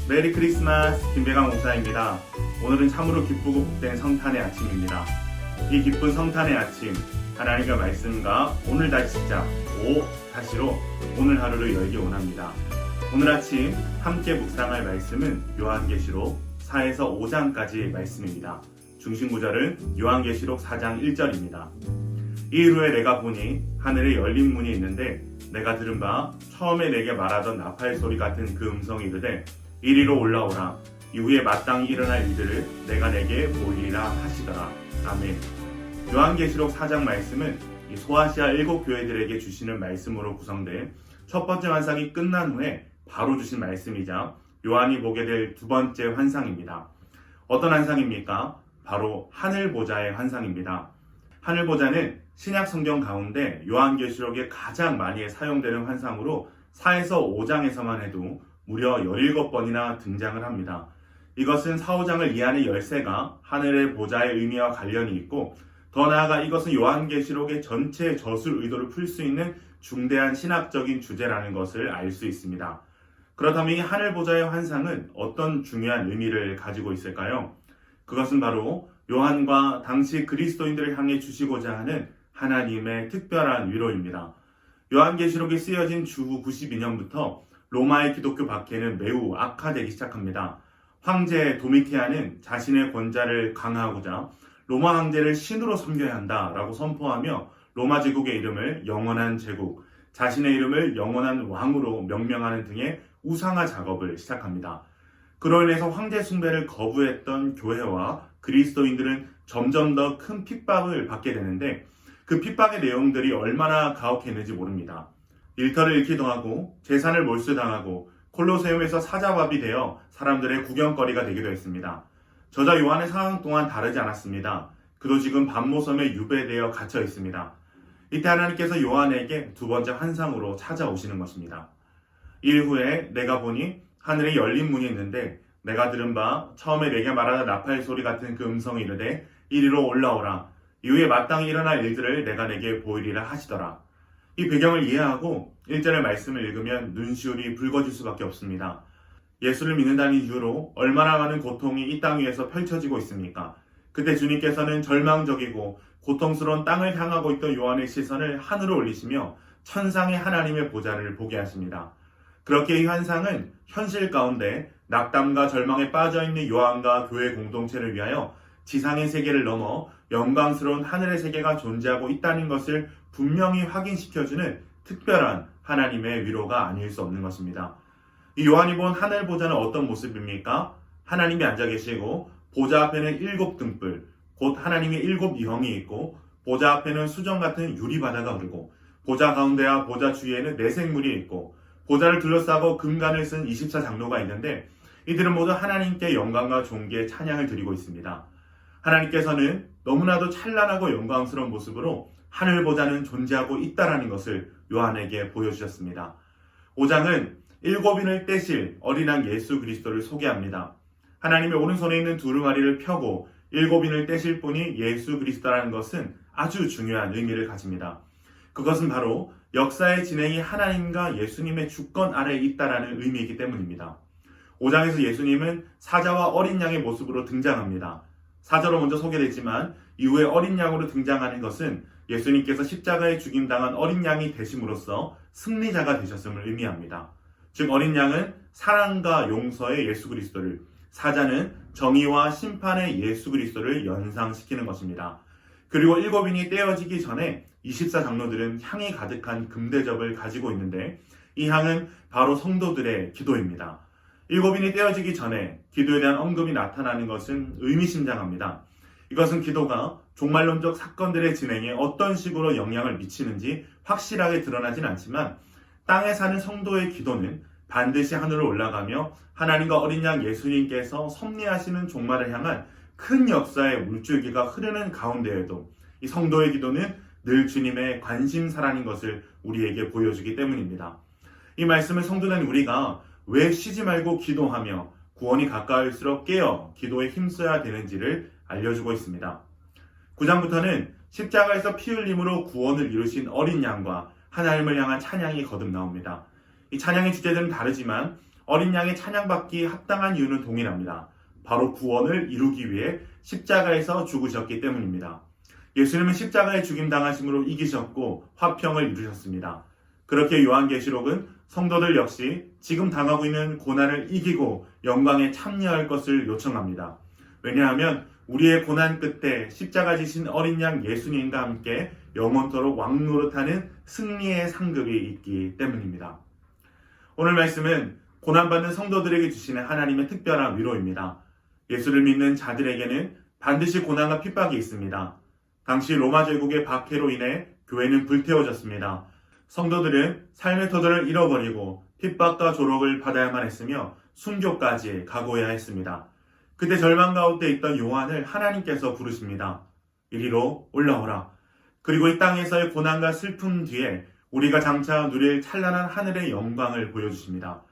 메리 크리스마스, 김배강 목사입니다. 오늘은 참으로 기쁘고 복된 성탄의 아침입니다. 이 기쁜 성탄의 아침, 하나님의 말씀과 오늘 다시 시작, 다시로 오늘 하루를 열기 원합니다. 오늘 아침 함께 묵상할 말씀은 요한계시록 4에서 5장까지의 말씀입니다. 중심 구절은 요한계시록 4장 1절입니다. 이일 후에 내가 보니 하늘에 열린 문이 있는데 내가 들은 바 처음에 내게 말하던 나팔 소리 같은 그 음성이 이르되 이리로 올라오라. 이후에 마땅히 일어날 일들을 내가 내게 보이리라 하시더라. 아멘. 요한계시록 4장 말씀은 이 소아시아 7교회들에게 주시는 말씀으로 구성된 첫 번째 환상이 끝난 후에 바로 주신 말씀이자 요한이 보게 될 두 번째 환상입니다. 어떤 환상입니까? 바로 하늘보좌의 환상입니다. 하늘보좌는 신약 성경 가운데 요한계시록에 가장 많이 사용되는 환상으로 4에서 5장에서만 해도 무려 17번이나 등장을 합니다. 이것은 4, 5장을 이해하는 열쇠가 하늘의 보좌의 의미와 관련이 있고, 더 나아가 이것은 요한계시록의 전체 저술 의도를 풀 수 있는 중대한 신학적인 주제라는 것을 알 수 있습니다. 그렇다면 이 하늘보좌의 환상은 어떤 중요한 의미를 가지고 있을까요? 그것은 바로 요한과 당시 그리스도인들을 향해 주시고자 하는 하나님의 특별한 위로입니다. 요한계시록이 쓰여진 주후 92년부터 로마의 기독교 박해는 매우 악화되기 시작합니다. 황제 도미티안은 자신의 권좌를 강화하고자 로마 황제를 신으로 섬겨야 한다라고 선포하며 로마 제국의 이름을 영원한 제국, 자신의 이름을 영원한 왕으로 명명하는 등의 우상화 작업을 시작합니다. 그로 인해서 황제 숭배를 거부했던 교회와 그리스도인들은 점점 더 큰 핍박을 받게 되는데, 그 핍박의 내용들이 얼마나 가혹했는지 모릅니다. 일터를 잃기도 하고 재산을 몰수당하고 콜로세움에서 사자밥이 되어 사람들의 구경거리가 되기도 했습니다. 저자 요한의 상황 또한 다르지 않았습니다. 그도 지금 밤모섬에 유배되어 갇혀 있습니다. 이때 하나님께서 요한에게 두 번째 환상으로 찾아오시는 것입니다. 일 후에 내가 보니 하늘에 열린 문이 있는데 내가 들은 바 처음에 내게 말하던 나팔 소리 같은 그 음성이 이르되 이리로 올라오라. 이후에 마땅히 일어날 일들을 내가 내게 보이리라 하시더라. 이 배경을 이해하고 1절의 말씀을 읽으면 눈시울이 붉어질 수밖에 없습니다. 예수를 믿는다는 이유로 얼마나 많은 고통이 이 땅 위에서 펼쳐지고 있습니까? 그때 주님께서는 절망적이고 고통스러운 땅을 향하고 있던 요한의 시선을 하늘로 올리시며 천상의 하나님의 보좌를 보게 하십니다. 그렇게 이 환상은 현실 가운데 낙담과 절망에 빠져있는 요한과 교회 공동체를 위하여 지상의 세계를 넘어 영광스러운 하늘의 세계가 존재하고 있다는 것을 분명히 확인시켜주는 특별한 하나님의 위로가 아닐 수 없는 것입니다. 이 요한이 본 하늘 보좌는 어떤 모습입니까? 하나님이 앉아 계시고 보좌 앞에는 7등불, 곧 하나님의 7영이 있고 보좌 앞에는 수정 같은 유리바다가 흐르고 보좌 가운데와 보좌 주위에는 내생물이 있고 보좌를 둘러싸고 금관을 쓴 24장로가 있는데 이들은 모두 하나님께 영광과 존귀의 찬양을 드리고 있습니다. 하나님께서는 너무나도 찬란하고 영광스러운 모습으로 하늘 보좌는 존재하고 있다는 것을 요한에게 보여주셨습니다. 5장은 7인을 떼실 어린 양 예수 그리스도를 소개합니다. 하나님의 오른손에 있는 두루마리를 펴고 7인을 떼실 분이 예수 그리스도라는 것은 아주 중요한 의미를 가집니다. 그것은 바로 역사의 진행이 하나님과 예수님의 주권 아래에 있다는 의미이기 때문입니다. 5장에서 예수님은 사자와 어린 양의 모습으로 등장합니다. 사자로 먼저 소개됐지만 이후에 어린 양으로 등장하는 것은 예수님께서 십자가에 죽임당한 어린 양이 되심으로써 승리자가 되셨음을 의미합니다. 즉 어린 양은 사랑과 용서의 예수 그리스도를, 사자는 정의와 심판의 예수 그리스도를 연상시키는 것입니다. 그리고 7인이 떼어지기 전에 24장로들은 향이 가득한 금대접을 가지고 있는데 이 향은 바로 성도들의 기도입니다. 7인이 떼어지기 전에 기도에 대한 언급이 나타나는 것은 의미심장합니다. 이것은 기도가 종말론적 사건들의 진행에 어떤 식으로 영향을 미치는지 확실하게 드러나진 않지만 땅에 사는 성도의 기도는 반드시 하늘로 올라가며 하나님과 어린 양 예수님께서 섭리하시는 종말을 향한 큰 역사의 물줄기가 흐르는 가운데에도 이 성도의 기도는 늘 주님의 관심사라는 것을 우리에게 보여주기 때문입니다. 이 말씀을 성도된 우리가 왜 쉬지 말고 기도하며 구원이 가까울수록 깨어 기도에 힘써야 되는지를 알려주고 있습니다. 9장부터는 십자가에서 피 흘림으로 구원을 이루신 어린 양과 하나님을 향한 찬양이 거듭 나옵니다. 이 찬양의 주제들은 다르지만 어린 양의 찬양받기 합당한 이유는 동일합니다. 바로 구원을 이루기 위해 십자가에서 죽으셨기 때문입니다. 예수님은 십자가에 죽임당하심으로 이기셨고 화평을 이루셨습니다. 그렇게 요한계시록은 성도들 역시 지금 당하고 있는 고난을 이기고 영광에 참여할 것을 요청합니다. 왜냐하면 우리의 고난 끝에 십자가 지신 어린 양 예수님과 함께 영원토록 왕노릇하는 승리의 상급이 있기 때문입니다. 오늘 말씀은 고난받는 성도들에게 주시는 하나님의 특별한 위로입니다. 예수를 믿는 자들에게는 반드시 고난과 핍박이 있습니다. 당시 로마 제국의 박해로 인해 교회는 불태워졌습니다. 성도들은 삶의 터전을 잃어버리고 핍박과 조롱을 받아야만 했으며 순교까지 각오해야 했습니다. 그때 절망 가운데 있던 요한을 하나님께서 부르십니다. 이리로 올라오라. 그리고 이 땅에서의 고난과 슬픔 뒤에 우리가 장차 누릴 찬란한 하늘의 영광을 보여주십니다.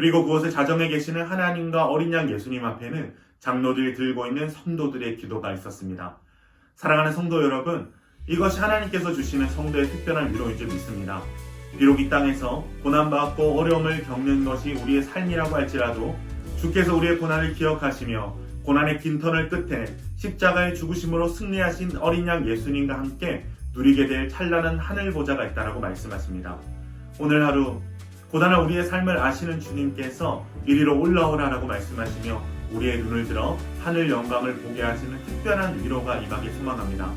그리고 그곳에 자정에 계시는 하나님과 어린 양 예수님 앞에는 장로들이 들고 있는 성도들의 기도가 있었습니다. 사랑하는 성도 여러분, 이것이 하나님께서 주시는 성도의 특별한 위로인 줄 믿습니다. 비록 이 땅에서 고난받고 어려움을 겪는 것이 우리의 삶이라고 할지라도 주께서 우리의 고난을 기억하시며 고난의 긴 터널 끝에 십자가의 죽으심으로 승리하신 어린 양 예수님과 함께 누리게 될 찬란한 하늘 보좌가 있다라고 말씀하십니다. 오늘 하루 고단한 우리의 삶을 아시는 주님께서 이리로 올라오라라고 말씀하시며 우리의 눈을 들어 하늘 영광을 보게 하시는 특별한 위로가 임하길 소망합니다.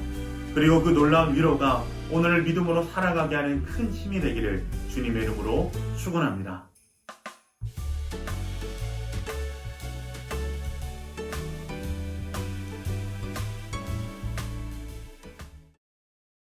그리고 그 놀라운 위로가 오늘을 믿음으로 살아가게 하는 큰 힘이 되기를 주님의 이름으로 축원합니다.